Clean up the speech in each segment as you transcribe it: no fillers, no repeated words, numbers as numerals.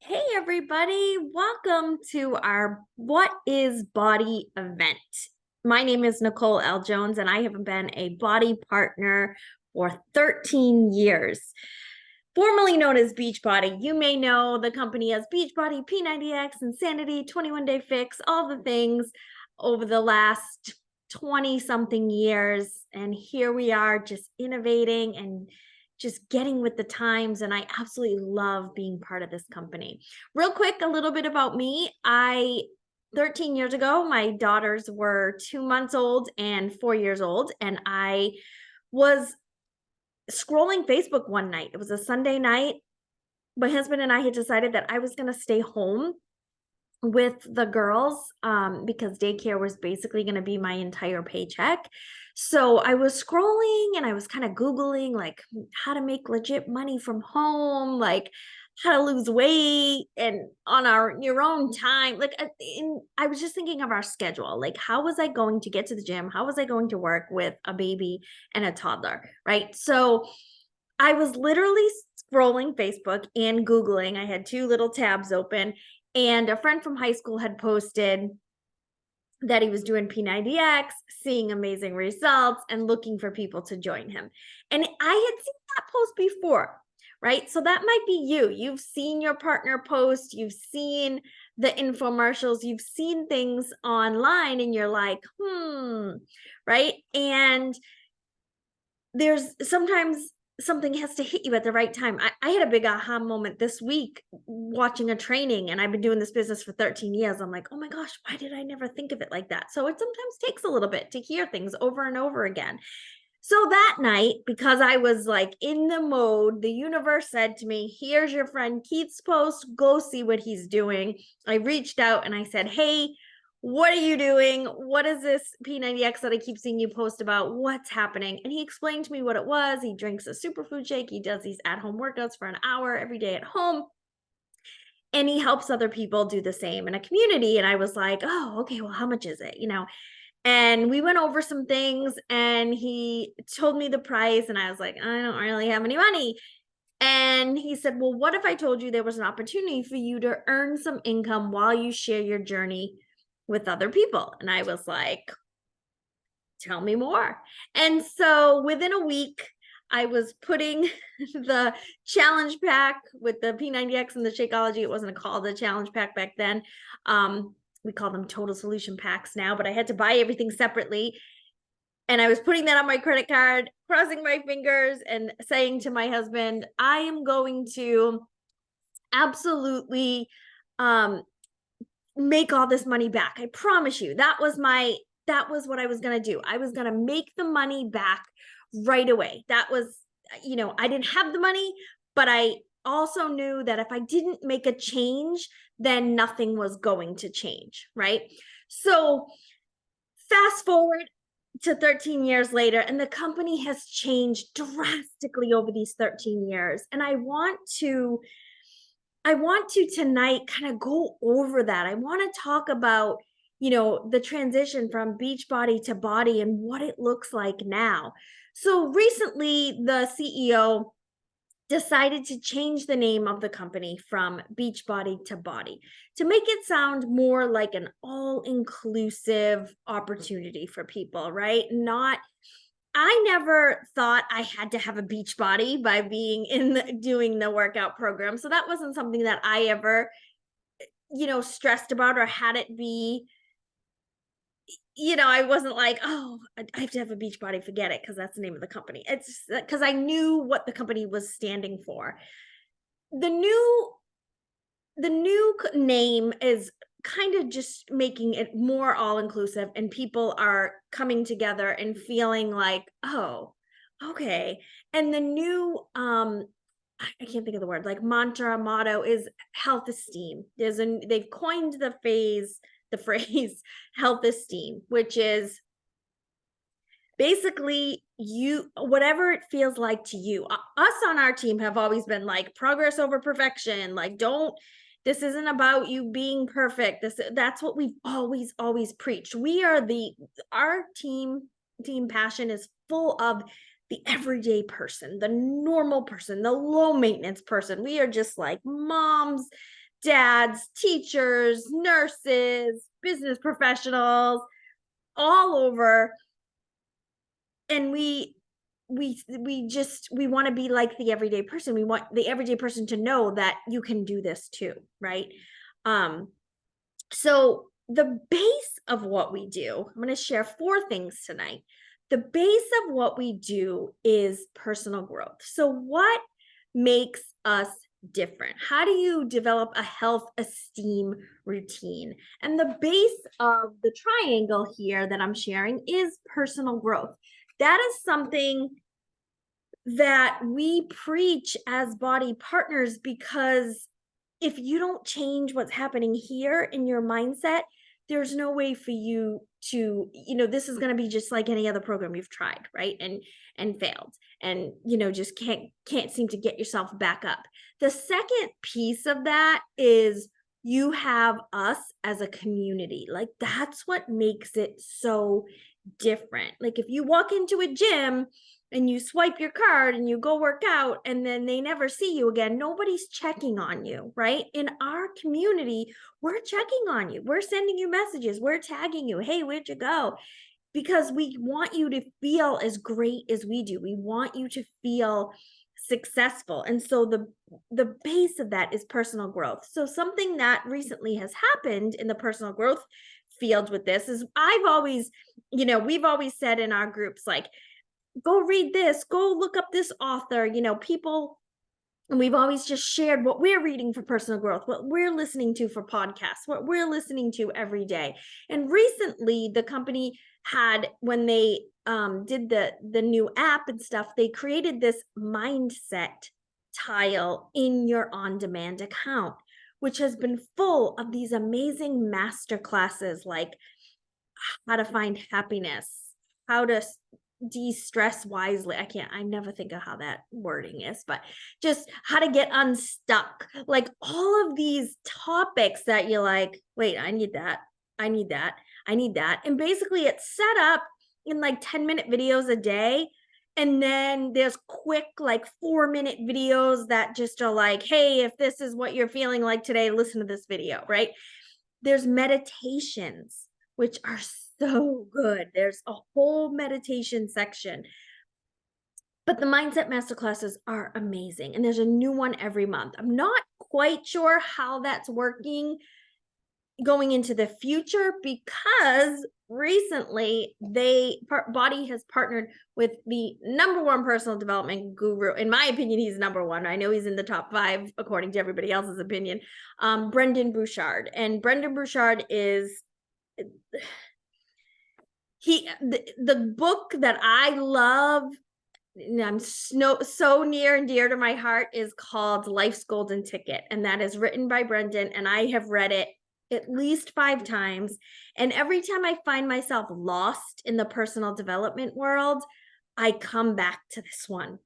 Hey everybody, welcome to our What is Body event. My name is Nicole L. Jones and I have been a body partner for 13 years. Formerly known as Beachbody, you may know the company as Beachbody, P90X, Insanity, 21 Day Fix, all the things over the last 20 something years. And here we are just innovating and just getting with the times. And I absolutely love being part of this company. Real quick, a little bit about me. 13 years ago, my daughters were 2 months old and 4 years old. And I was scrolling Facebook one night. It was a Sunday night. My husband and I had decided that I was going to stay home with the girls because daycare was basically going to be my entire paycheck. So I was scrolling and I was kind of Googling like how to make legit money from home, like how to lose weight and on your own time. I was just thinking of our schedule. Like, how was I going to get to the gym? How was I going to work with a baby and a toddler? Right. So I was literally scrolling Facebook and Googling. I had two little tabs open, and a friend from high school had posted that he was doing P90X, seeing amazing results, and looking for people to join him. And I had seen that post before, right? So that might be you. You've seen your partner post, you've seen the infomercials, you've seen things online, and you're like, right? And there's sometimes something has to hit you at the right time. I had a big aha moment this week watching a training, and I've been doing this business for 13 years. I'm like, oh my gosh, why did I never think of it like that? So it sometimes takes a little bit to hear things over and over again. So that night, because I was like in the mode, the universe said to me, here's your friend Keith's post, go see what he's doing. I reached out and I said, hey, what are you doing? What is this P90X that I keep seeing you post about? What's happening? And he explained to me what it was. He drinks a superfood shake. He does these at-home workouts for an hour every day at home. And he helps other people do the same in a community. And I was like, oh, okay, well, how much is it? And we went over some things and he told me the price. And I was like, I don't really have any money. And he said, well, what if I told you there was an opportunity for you to earn some income while you share your journey with other people? And I was like, tell me more. And so within a week, I was putting the challenge pack with the P90X and the Shakeology. It wasn't called a challenge pack back then. We call them total solution packs now, but I had to buy everything separately. And I was putting that on my credit card, crossing my fingers and saying to my husband, I am going to absolutely make all this money back. I promise you. That was what I was going to do. I was going to make the money back right away. That was, I didn't have the money, but I also knew that if I didn't make a change, then nothing was going to change, right? So fast forward to 13 years later, and the company has changed drastically over these 13 years. And I want to tonight kind of go over that. I want to talk about, the transition from Beachbody to Body and what it looks like now. So recently, the CEO decided to change the name of the company from Beachbody to Body to make it sound more like an all-inclusive opportunity for people, right? I never thought I had to have a beach body by being doing the workout program. So that wasn't something that I ever, stressed about or had it be, I wasn't like, oh, I have to have a beach body, forget it, because that's the name of the company. It's because I knew what the company was standing for. The new name is kind of just making it more all-inclusive, and people are coming together and feeling like, oh, okay. And the new I can't think of the word, like mantra motto is health esteem. They've coined the phrase health esteem, which is basically whatever it feels like to you. Us on our team have always been like progress over perfection. Like, this isn't about you being perfect. That's what we've always preached. Our team passion is full of the everyday person, the normal person, the low maintenance person. We are just like moms dads, teachers, nurses, business professionals, all over. And we want to be like the everyday person. We want the everyday person to know that you can do this too, right? So the base of what we do, I'm going to share 4 things tonight. The base of what we do is personal growth. So what makes us different? How do you develop a health esteem routine? And the base of the triangle here that I'm sharing is personal growth. That is something that we preach as body partners, because if you don't change what's happening here in your mindset, there's no way for you to, this is going to be just like any other program you've tried, right? And failed, and just can't seem to get yourself back up. The second piece of that is you have us as a community. Like, that's what makes it so different. Like, if you walk into a gym and you swipe your card and you go work out and then they never see you again, nobody's checking on you, right? In our community, we're checking on you. We're sending you messages. We're tagging you. Hey, where'd you go? Because we want you to feel as great as we do. We want you to feel successful. And so the base of that is personal growth. So something that recently has happened in the personal growth field with this is we've always said in our groups, like, go read this, go look up this author, people. And we've always just shared what we're reading for personal growth, what we're listening to for podcasts, what we're listening to every day. And recently the company had, when they did the new app and stuff, they created this mindset tile in your on-demand account, which has been full of these amazing master classes, like how to find happiness, how to de-stress wisely. I never think of how that wording is, but just how to get unstuck. Like, all of these topics that you're like, wait, I need that. I need that. I need that. And basically it's set up in like 10-minute videos a day. And then there's quick, like 4-minute videos that just are like, hey, if this is what you're feeling like today, listen to this video, right? There's meditations, which are so good. There's a whole meditation section. But the mindset masterclasses are amazing. And there's a new one every month. I'm not quite sure how that's working going into the future, because recently BODI has partnered with the #1 personal development guru. In my opinion, he's #1. I know he's in the top 5 according to everybody else's opinion. Brendon Burchard. And Brendon Burchard is the book that I love, and I'm so near and dear to my heart, is called Life's Golden Ticket. And that is written by Brendon. And I have read it at least 5 times. And every time I find myself lost in the personal development world, I come back to this one.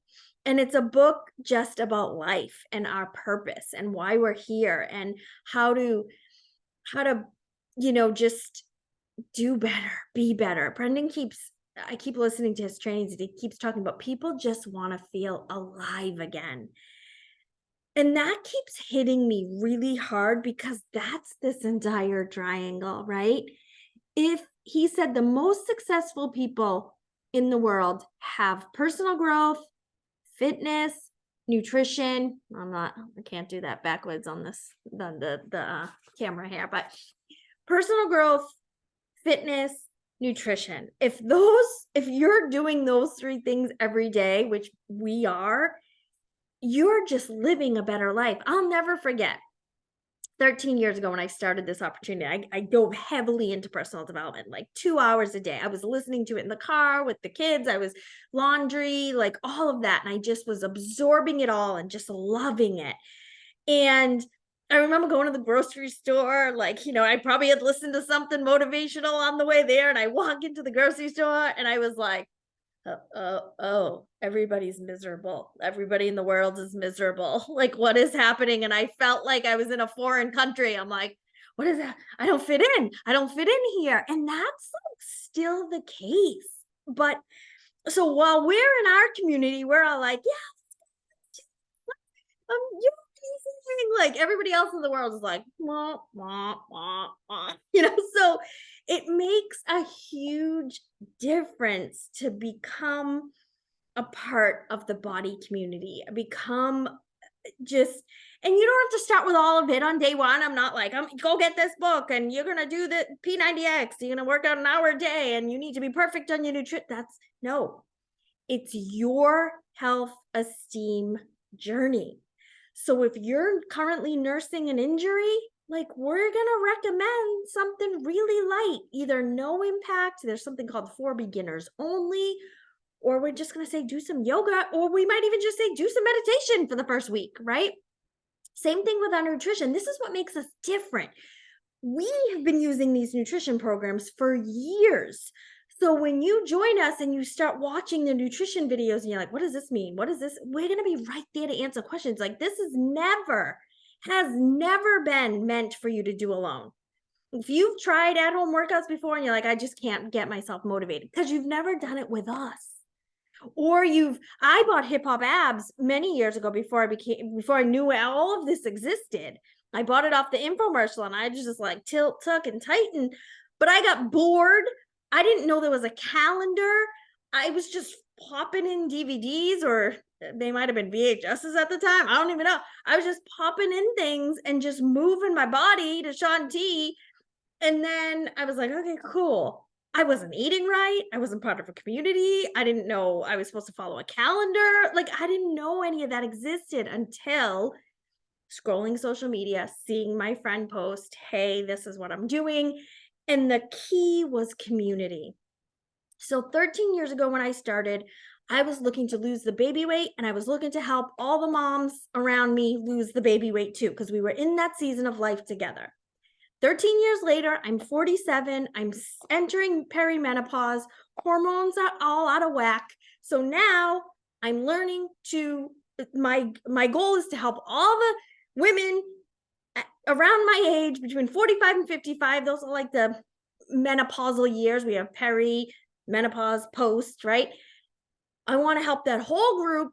And it's a book just about life and our purpose and why we're here and how to just do better, be better. I keep listening to his trainings, and he keeps talking about people just want to feel alive again. And that keeps hitting me really hard, because that's this entire triangle, right? If he said the most successful people in the world have personal growth, fitness, nutrition. I can't do that backwards on this, the camera here, but personal growth, fitness, nutrition. If you're doing those 3 things every day, which we are, you're just living a better life. I'll never forget 13 years ago when I started this opportunity. I dove heavily into personal development, like 2 hours a day. I was listening to it in the car with the kids. I was laundry, like all of that. And I just was absorbing it all and just loving it. And I remember going to the grocery store, I probably had listened to something motivational on the way there, and I walk into the grocery store and I was like, oh, everybody's miserable. Everybody in the world is miserable. Like, what is happening? And I felt like I was in a foreign country. I'm like, what is that? I don't fit in. I don't fit in here. And that's like still the case. But so while we're in our community, we're all like, yeah, you're amazing. Like everybody else in the world is like, wah, wah, wah, wah. So it makes a huge difference to become a part of the body community, become just, and you don't have to start with all of it on day one. I'm not like, go get this book and you're going to do the P90X. You're going to work out an hour a day and you need to be perfect on your nutrition. No, it's your health esteem journey. So if you're currently nursing an injury, like we're going to recommend something really light, either no impact. There's something called for beginners only, or we're just going to say do some yoga, or we might even just say do some meditation for the first week, right? Same thing with our nutrition. This is what makes us different. We have been using these nutrition programs for years. So when you join us and you start watching the nutrition videos and you're like, what does this mean? What is this? We're going to be right there to answer questions. Like this has never been meant for you to do alone. If you've tried at-home workouts before and you're like, I just can't get myself motivated because you've never done it with us. Or I bought Hip Hop Abs many years ago before I knew all of this existed. I bought it off the infomercial and I just like tilt, tuck, and tighten. But I got bored. I didn't know there was a calendar. I was just popping in DVDs, or they might have been VHSs at the time. I don't even know. I was just popping in things and just moving my body to Shaun T. And then I was like, okay, cool. I wasn't eating right. I wasn't part of a community. I didn't know I was supposed to follow a calendar. Like I didn't know any of that existed until scrolling social media, seeing my friend post, hey, this is what I'm doing. And the key was community. So 13 years ago when I started, I was looking to lose the baby weight and I was looking to help all the moms around me lose the baby weight too, because we were in that season of life together. 13 years later, I'm 47. I'm entering perimenopause. Hormones are all out of whack. So now I'm learning my goal is to help all the women around my age between 45 and 55. Those are like the menopausal years. We have peri, menopause, post, right? I want to help that whole group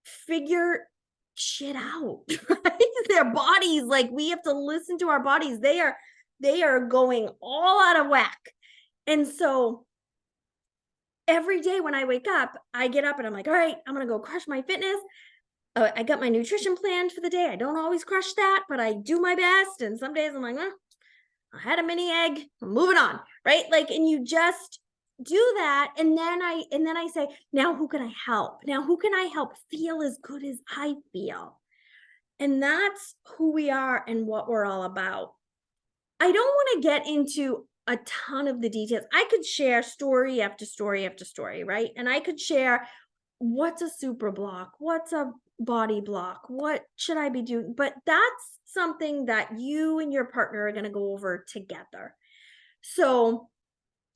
figure shit out, right? Their bodies, like we have to listen to our bodies. They are going all out of whack. And so every day when I wake up, I get up and I'm like, all right, I'm going to go crush my fitness. I got my nutrition planned for the day. I don't always crush that, but I do my best. And some days I'm like, I had a mini egg, I'm moving on, right? Like, and you just do that. And then I say, now who can I help? Now who can I help feel as good as I feel? And that's who we are and what we're all about. I don't want to get into a ton of the details. I could share story after story after story, right? And I could share what's a super block, what's a body block, what should I be doing? But that's something that you and your partner are going to go over together. So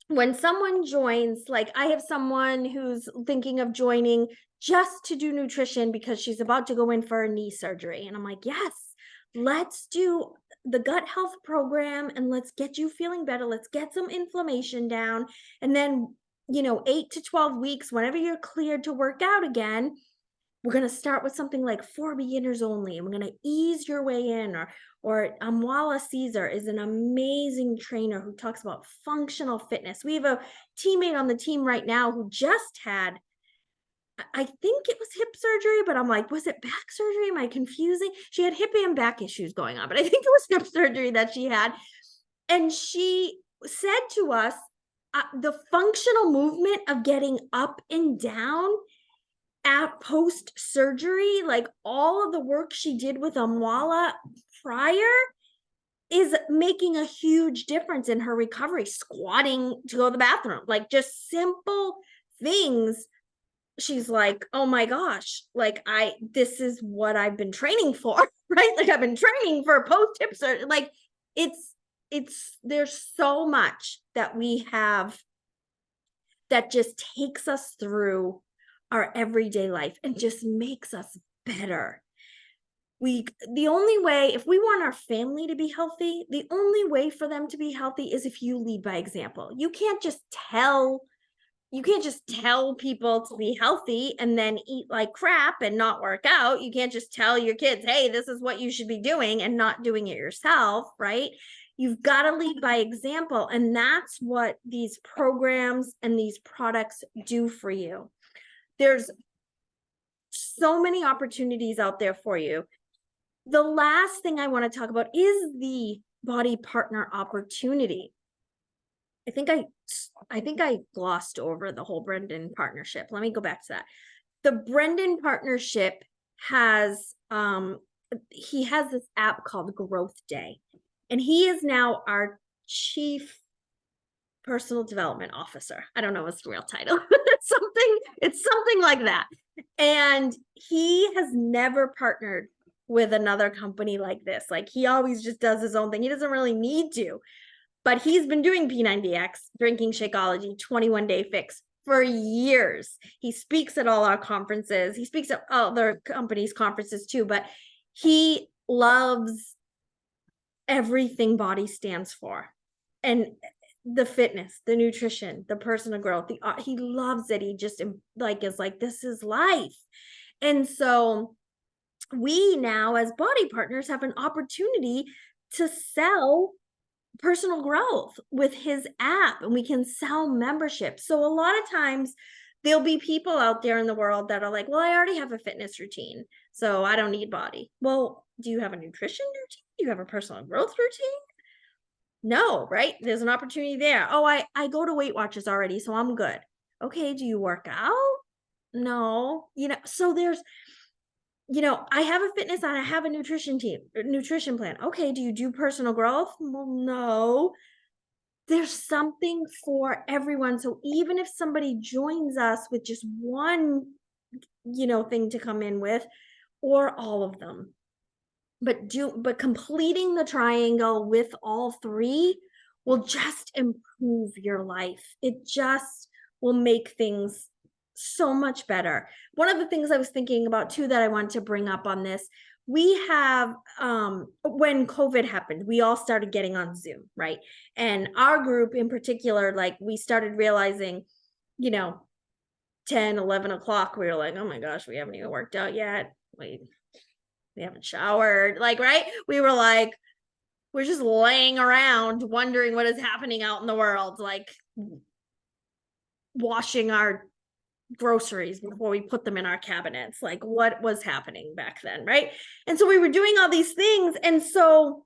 when someone joins, like I have someone who's thinking of joining just to do nutrition because she's about to go in for a knee surgery. And I'm like, yes, let's do the gut health program and let's get you feeling better. Let's get some inflammation down. And then, 8 to 12 weeks, whenever you're cleared to work out again, we're going to start with something like for beginners only. And we're going to ease your way in, or Amwala Caesar is an amazing trainer who talks about functional fitness. We have a teammate on the team right now who just had, I think it was hip surgery, but I'm like, was it back surgery? Am I confusing? She had hip and back issues going on, but I think it was hip surgery that she had. And she said to us, the functional movement of getting up and down at post surgery, like all of the work she did with Amwala prior is making a huge difference in her recovery. Squatting to go to the bathroom, like just simple things. She's like, oh my gosh, like this is what I've been training for, right? Like I've been training for post hip surgery. Like there's so much that we have that just takes us through our everyday life and just makes us better. The only way, if we want our family to be healthy, the only way for them to be healthy is if you lead by example. You can't just tell you can't just tell people to be healthy and then eat like crap and not work out. You can't just tell your kids, hey, this is what you should be doing and not doing it yourself, right? You've got to lead by example. And that's what these programs and these products do for you. There's so many opportunities out there for you. The last thing I want to talk about is the body partner opportunity. I think I glossed over the whole Brendan partnership. Let me go back to that. The Brendan partnership has he has this app called Growth Day, and he is now our chief personal development officer. I don't know his real title. It's something like that. And he has never partnered with another company like this. Like, he always just does his own thing. He doesn't really need to. But he's been doing P90X, drinking Shakeology, 21 Day Fix for years. He speaks at all our conferences. He speaks at other companies' conferences too, but he loves everything BODI stands for. And the fitness, the nutrition, the personal growth, he loves it. He just like is like, this is life. And so we now as BODI partners have an opportunity to sell personal growth with his app, and we can sell memberships. So a lot of times there'll be people out there in the world that are like, well, I already have a fitness routine, so I don't need BODI. Well, do you have a nutrition routine? Do you have a personal growth routine? No, right? There's an opportunity there. Oh, I go to Weight Watchers already, so I'm good. Okay, do you work out? No. So there's, I have a fitness and I have a nutrition plan. Okay, do you do personal growth? Well, no. There's something for everyone. So even if somebody joins us with just one, thing to come in with, or all of them, but completing the triangle with all three will just improve your life. It just will make things so much better. One of the things I was thinking about too that I want to bring up on this, we have when COVID happened, we all started getting on Zoom, right? And our group in particular, like, we started realizing, 10, 11 o'clock, we were like, oh my gosh, we haven't even worked out yet. We haven't showered, like, right? We were like, we're just laying around wondering what is happening out in the world, like washing our groceries before we put them in our cabinets, like what was happening back then, right? And so we were doing all these things. And so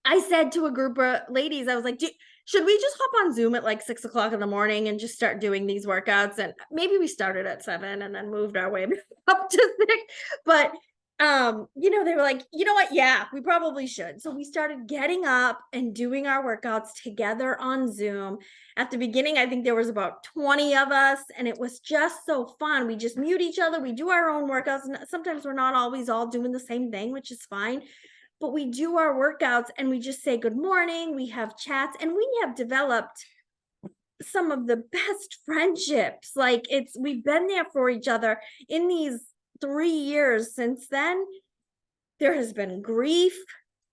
I said to a group of ladies, I was like, should we just hop on Zoom at like 6 o'clock in the morning and just start doing these workouts? And maybe we started at 7 and then moved our way up to 6. But they were like, you know what? Yeah, we probably should. So we started getting up and doing our workouts together on Zoom. At the beginning, I think there was about 20 of us, and it was just so fun. We just mute each other. We do our own workouts. And sometimes we're not always all doing the same thing, which is fine. But we do our workouts and we just say good morning. We have chats, and we have developed some of the best friendships. Like, we've been there for each other in these 3 years since then. There has been grief,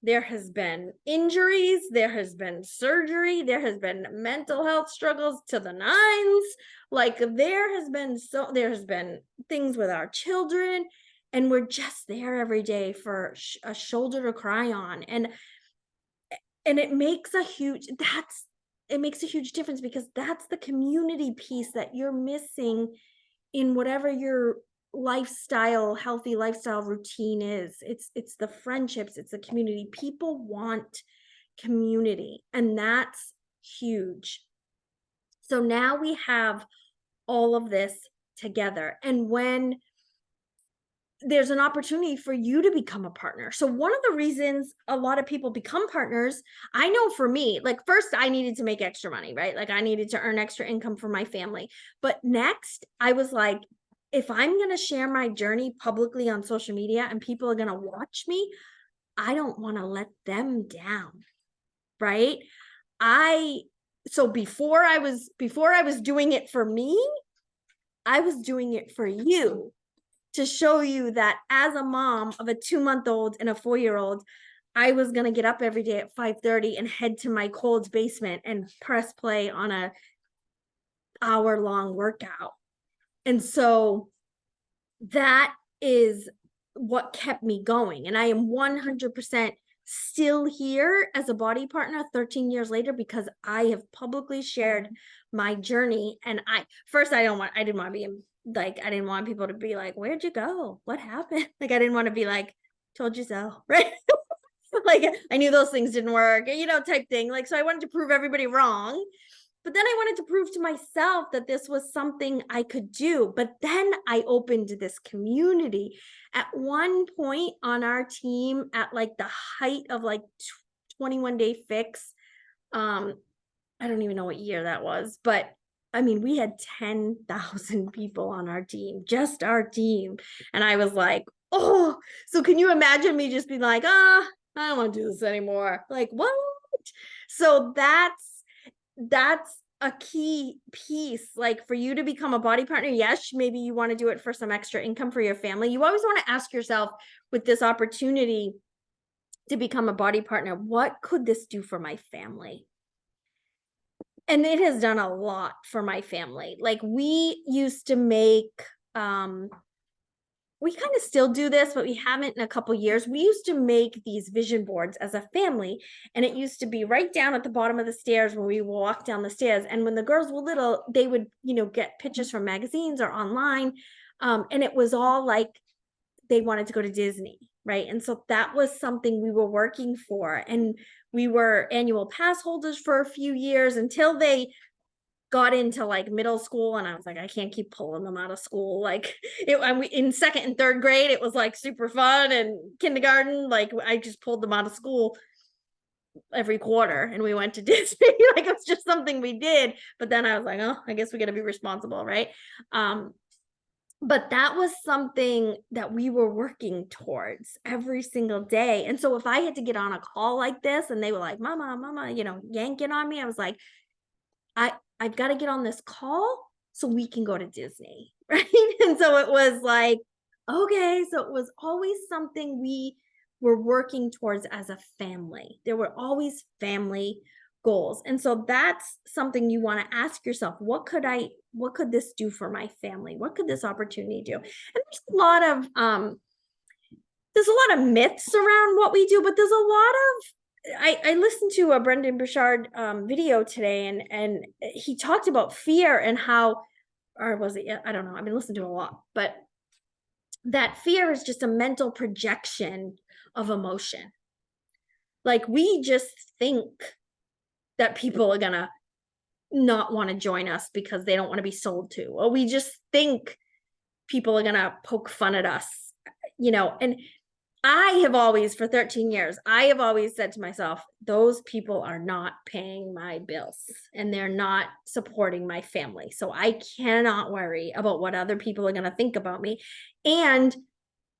there has been injuries, there has been surgery, there has been mental health struggles to the nines. Like, there has been things with our children, and we're just there every day for a shoulder to cry on. And it makes a huge difference, because that's the community piece that you're missing in whatever your healthy lifestyle routine is. It's the friendships, it's the community. People want community, and that's huge. So now we have all of this together, and when there's an opportunity for you to become a partner. So one of the reasons a lot of people become partners, I know for me, like, first I needed to make extra money, right? Like, I needed to earn extra income for my family. But next, I was like, if I'm going to share my journey publicly on social media and people are going to watch me, I don't want to let them down, right? So before I was doing it for me, I was doing it for you, to show you that as a mom of a 2-month-old and a 4-year-old, I was going to get up every day at 5:30 and head to my cold basement and press play on a hour-long workout. And so that is what kept me going. And I am 100% still here as a body partner 13 years later because I have publicly shared my journey. And I didn't want to be like, I didn't want people to be like, where'd you go? What happened? Like, I didn't want to be like, told you so, right? Like, I knew those things didn't work, type thing. Like, so I wanted to prove everybody wrong. But then I wanted to prove to myself that this was something I could do. But then I opened this community. At one point on our team, at like the height of like 21 Day Fix, I don't even know what year that was, but I mean, we had 10,000 people on our team, just our team. And I was like, oh, so can you imagine me just being like, I don't want to do this anymore. Like, what? So that's a key piece. Like, for you to become a body partner, yes, maybe you want to do it for some extra income for your family. You always want to ask yourself, with this opportunity to become a body partner, what could this do for my family? And it has done a lot for my family. Like, we used to make, we kind of still do this, but we haven't in a couple years. We used to make these vision boards as a family, and it used to be right down at the bottom of the stairs when we walk down the stairs. And when the girls were little, they would, get pictures from magazines or online. And it was all like they wanted to go to Disney, right? And so that was something we were working for. And we were annual pass holders for a few years until they got into like middle school, and I was like, I can't keep pulling them out of school. Like, in second and third grade, it was like super fun, and kindergarten, like I just pulled them out of school every quarter and we went to Disney. Like, it was just something we did. But then I was like, oh, I guess we got to be responsible, right? But that was something that we were working towards every single day. And so if I had to get on a call like this and they were like, mama, yanking on me, I was like, I've got to get on this call so we can go to Disney, right? And so it was like, okay, so it was always something we were working towards as a family. There were always family goals. And so that's something you want to ask yourself, what could this do for my family? What could this opportunity do? And there's a lot of myths around what we do, but there's a lot of, I listened to a Brendan Burchard video today, and he talked about fear and how, or was it, I don't know, I've been listening to a lot, but that fear is just a mental projection of emotion. Like, we just think that people are gonna not want to join us because they don't want to be sold to, or we just think people are gonna poke fun at us, and I have always, for 13 years, I have always said to myself, those people are not paying my bills and they're not supporting my family. So I cannot worry about what other people are going to think about me. And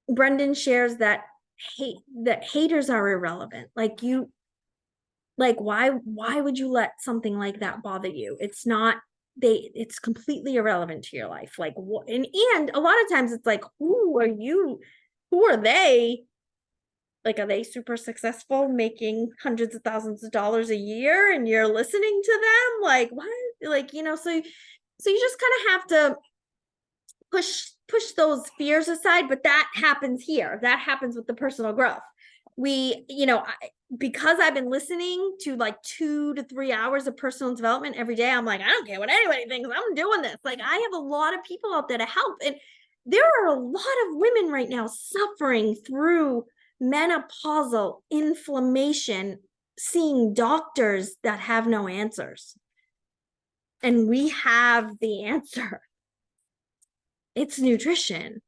Brendan shares that haters are irrelevant. Like, why would you let something like that bother you? It's completely irrelevant to your life. Like, and a lot of times it's like, who are they? Like, are they super successful, making hundreds of thousands of dollars a year, and you're listening to them? Like, what? Like, so you just kind of have to push those fears aside. But that happens here. That happens with the personal growth. Because I've been listening to like 2 to 3 hours of personal development every day, I'm like, I don't care what anybody thinks, I'm doing this. Like, I have a lot of people out there to help. And there are a lot of women right now suffering through menopausal inflammation, seeing doctors that have no answers. And we have the answer. It's nutrition.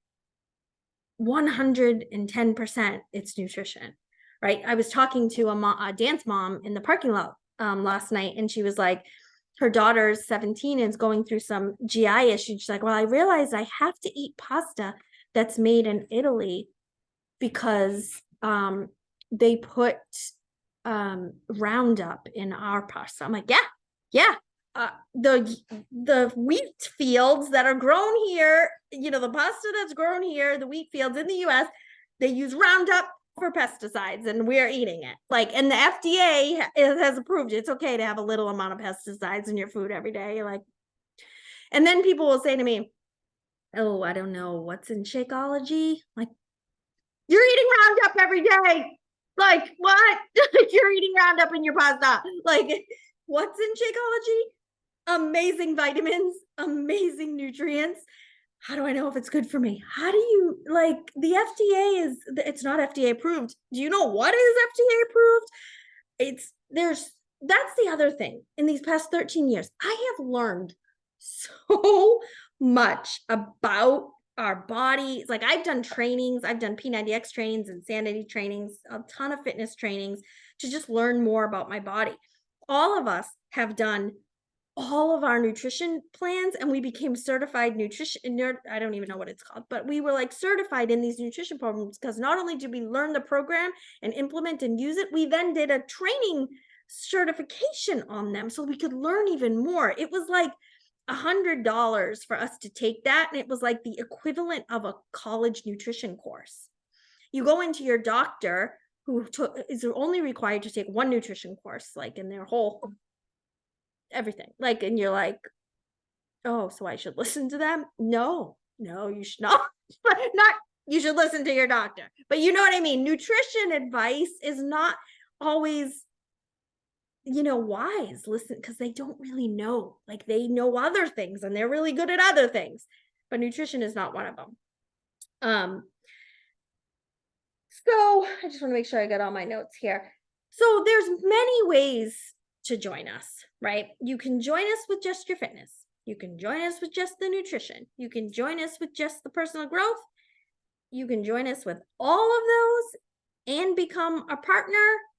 110% it's nutrition, right? I was talking to a dance mom in the parking lot last night, and she was like, her daughter's 17 and is going through some GI issue. She's like, well, I realized I have to eat pasta that's made in Italy because they put Roundup in our pasta. I'm like, yeah. The wheat fields that are grown here, the pasta that's grown here, the wheat fields in the US, they use Roundup for pesticides, and we're eating it. Like, and the FDA has approved it's okay to have a little amount of pesticides in your food every day. Like, And then people will say to me, oh, I don't know, what's in Shakeology? Like, you're eating Roundup every day. Like, what? You're eating Roundup in your pasta. Like, what's in Shakeology? Amazing vitamins, amazing nutrients. How do I know if it's good for me? How do you, like, the FDA it's not FDA approved. Do you know what is FDA approved? That's the other thing. In these past 13 years, I have learned so much about our bodies. Like, I've done trainings, I've done P90X trainings, insanity trainings, a ton of fitness trainings to just learn more about my body. All of us have done all of our nutrition plans, and we became certified nutrition nerd. I don't even know what it's called, but we were like certified in these nutrition programs because not only did we learn the program and implement and use it, we then did a training certification on them so we could learn even more. It was like $100 for us to take that, and it was like the equivalent of a college nutrition course. You go into your doctor who is only required to take one nutrition course, like in their whole everything, like, and you're like, oh, so I should listen to them? No, you should not. Not, you should listen to your doctor, but you know what I mean. Nutrition advice is not always, wise. Listen, because they don't really know. Like, they know other things and they're really good at other things, but nutrition is not one of them. So I just want to make sure I got all my notes here. So there's many ways to join us, right? You can join us with just your fitness. You can join us with just the nutrition. You can join us with just the personal growth. You can join us with all of those and become a partner,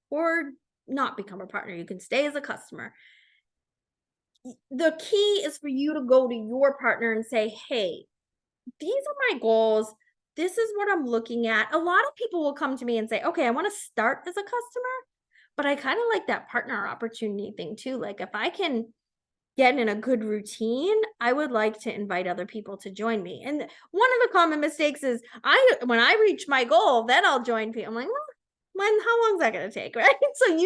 or not become a partner. You can stay as a customer. The key is for you to go to your partner and say, hey, these are my goals. This is what I'm looking at. A lot of people will come to me and say, okay, I want to start as a customer, but I kind of like that partner opportunity thing too. Like, if I can get in a good routine, I would like to invite other people to join me. And one of the common mistakes is when I reach my goal, then I'll join people. I'm like, well, how long is that going to take? Right. So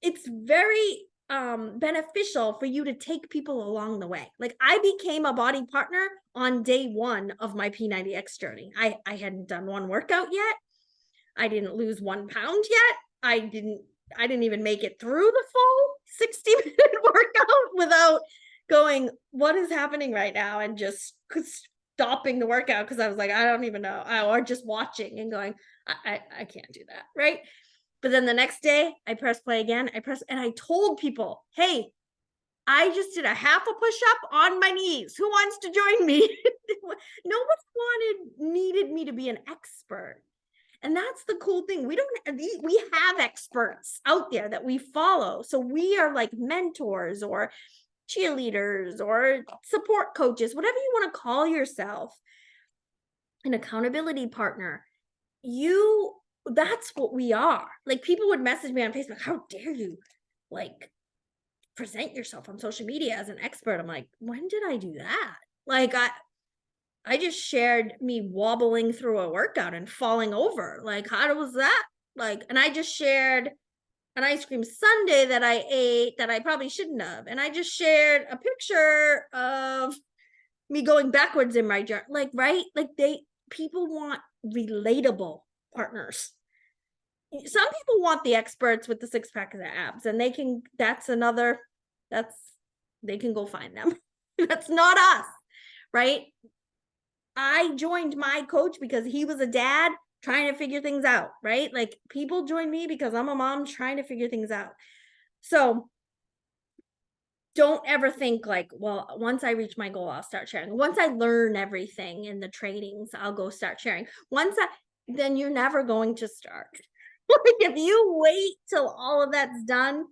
it's very beneficial for you to take people along the way. Like, I became a body partner on day 1 of my P90X journey. I hadn't done one workout yet. I didn't lose 1 pound yet. I didn't even make it through the full 60-minute workout without going, what is happening right now? And just stopping the workout because I was like, I don't even know. Or just watching and going, I can't do that. Right. But then the next day I press play again. And I told people, hey, I just did a half a push-up on my knees. Who wants to join me? Nobody needed me to be an expert. And that's the cool thing. We have experts out there that we follow. So we are like mentors or cheerleaders or support coaches, whatever you want to call yourself, an accountability partner. That's what we are. Like, people would message me on Facebook, how dare you like present yourself on social media as an expert? I'm like, when did I do that? Like, I just shared me wobbling through a workout and falling over. Like, how was that? Like, and I just shared an ice cream sundae that I ate that I probably shouldn't have. And I just shared a picture of me going backwards in my journey. Like, right? Like, people want relatable partners. Some people want the experts with the 6-pack of the abs, and they can go find them. That's not us, right? I joined my coach because he was a dad trying to figure things out, right? Like, people join me because I'm a mom trying to figure things out. So don't ever think like, well, once I reach my goal, I'll start sharing. Once I learn everything in the trainings, I'll go start sharing. Then you're never going to start. Like, if you wait till all of that's done,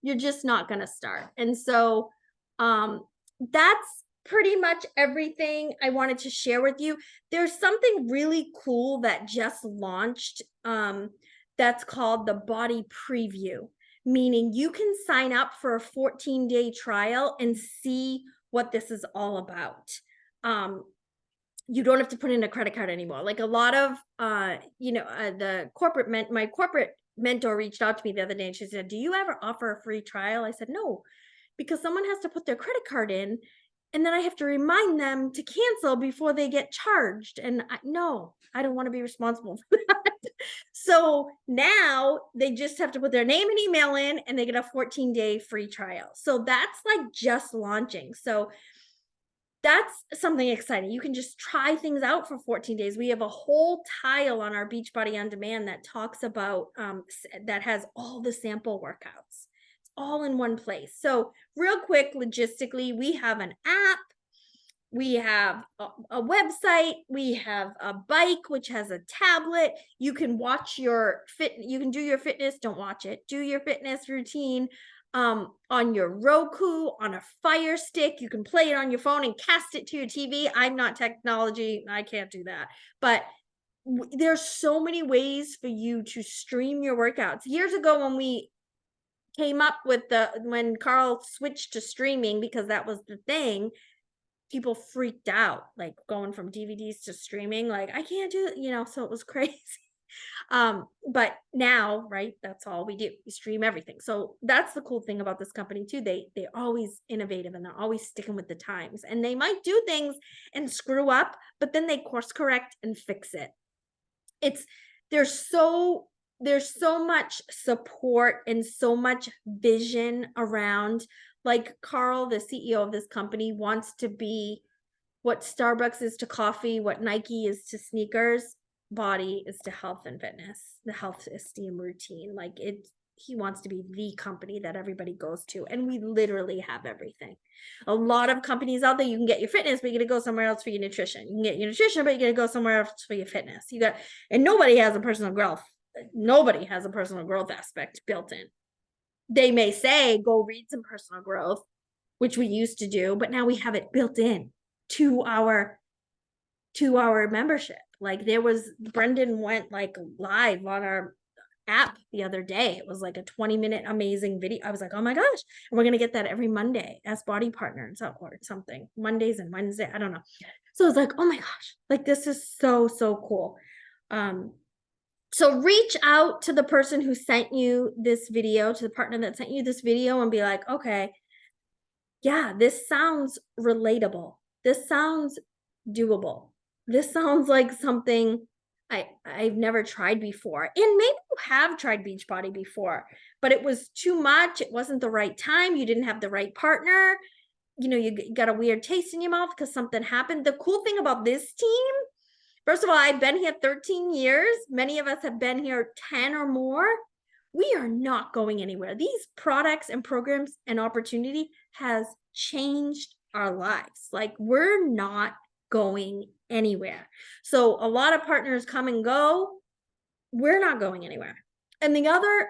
you're just not going to start. And so that's pretty much everything I wanted to share with you. There's something really cool that just launched that's called the BODI Preview, meaning you can sign up for a 14-day trial and see what this is all about. You don't have to put in a credit card anymore. Like, a lot of, my corporate mentor reached out to me the other day and she said, do you ever offer a free trial? I said, no, because someone has to put their credit card in And then I have to remind them to cancel before they get charged. And no, I don't want to be responsible for that. So now they just have to put their name and email in and they get a 14-day free trial. So that's like just launching. So that's something exciting. You can just try things out for 14 days. We have a whole tile on our Beachbody On Demand that talks about, that has all the sample workouts. It's all in one place. So real quick, logistically, we have an app, we have a website, we have a bike, which has a tablet. You can watch your you can do your fitness, don't watch it, do your fitness routine on your Roku, on a Fire Stick. You can play it on your phone and cast it to your TV. I'm not technology, I can't do that. But there's so many ways for you to stream your workouts. Years ago, when we came up with when Carl switched to streaming, because that was the thing, people freaked out, like going from DVDs to streaming, like I can't do it, so it was crazy. But now, right, that's all we do. We stream everything. So that's the cool thing about this company too. They're always innovative and they're always sticking with the times. And they might do things and screw up, but then they course correct and fix it. There's so much support and so much vision around, like Carl, the CEO of this company, wants to be what Starbucks is to coffee, what Nike is to sneakers. BODI is to health and fitness, the health esteem routine. Like he wants to be the company that everybody goes to. And we literally have everything. A lot of companies out there, you can get your fitness, but you got to go somewhere else for your nutrition. You can get your nutrition, but you got to go somewhere else for your fitness. And nobody has a personal growth. Nobody has a personal growth aspect built in. They may say, go read some personal growth, which we used to do, but now we have it built in to our membership. Like Brendan went like live on our app the other day. It was like a 20-minute amazing video. I was like, oh my gosh. And we're going to get that every Monday as BODI partners or something. Mondays and Wednesday. I don't know. So it's like, oh my gosh, like this is so, so cool. So reach out to the person who sent you this video, to the partner that sent you this video, and be like, okay, yeah, this sounds relatable. This sounds doable. This sounds like something I've never tried before. And maybe you have tried Beachbody before, but it was too much. It wasn't the right time. You didn't have the right partner. You got a weird taste in your mouth because something happened. The cool thing about this team, first of all, I've been here 13 years. Many of us have been here 10 or more. We are not going anywhere. These products and programs and opportunity has changed our lives. Like we're not going anywhere. So a lot of partners come and go. We're not going anywhere. And the other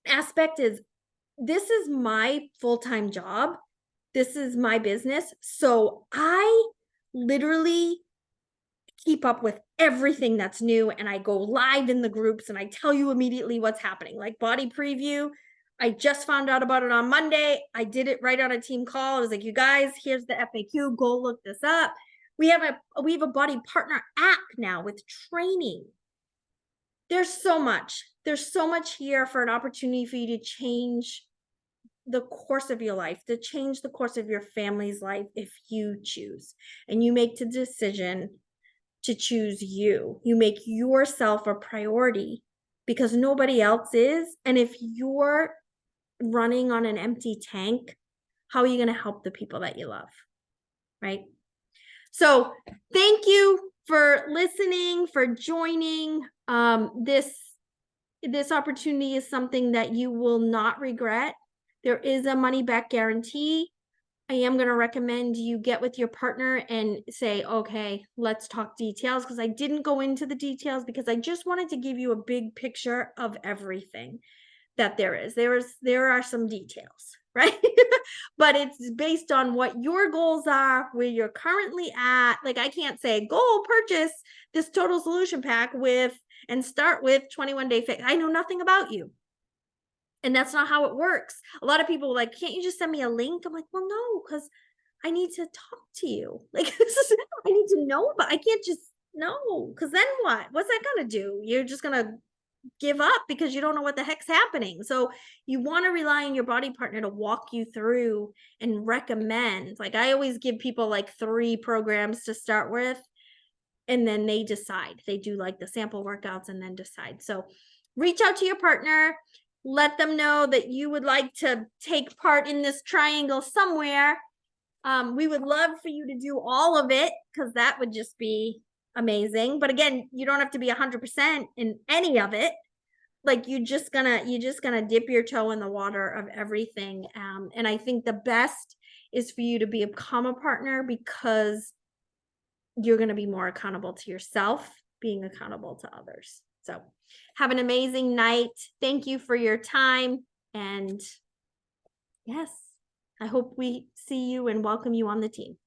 aspect is, this is my full-time job. This is my business. So I literally keep up with everything that's new, and I go live in the groups and I tell you immediately what's happening. Like BODI preview, I just found out about it on Monday. I did it right on a team call. I was like, you guys, here's the FAQ, go look this up. We have a BODI partner app now with training. There's so much here for an opportunity for you to change the course of your life, to change the course of your family's life if you choose. And you make the decision to choose you. You make yourself a priority because nobody else is. And if you're running on an empty tank, how are you going to help the people that you love? Right? So thank you for listening, for joining. This opportunity is something that you will not regret. There is a money back guarantee. I am going to recommend you get with your partner and say, okay, let's talk details, because I didn't go into the details because I just wanted to give you a big picture of everything that there is. There are some details, right? But it's based on what your goals are, where you're currently at. Like I can't say, go purchase this total solution pack and start with 21-day fix. I know nothing about you. And that's not how it works. A lot of people are like, can't you just send me a link? I'm like, well, no, because I need to talk to you. Like, I need to know, but I can't just know, because then what? What's that going to do? You're just going to give up because you don't know what the heck's happening. So you want to rely on your body partner to walk you through and recommend. Like I always give people like 3 programs to start with, and then they decide. They do like the sample workouts and then decide. So reach out to your partner, let them know that you would like to take part in this triangle somewhere. We would love for you to do all of it because that would just be amazing. But again, you don't have to be 100% in any of it. Like you're just gonna dip your toe in the water of everything. And I think the best is for you to become a partner because you're going to be more accountable to yourself, being accountable to others. So have an amazing night. Thank you for your time. And yes, I hope we see you and welcome you on the team.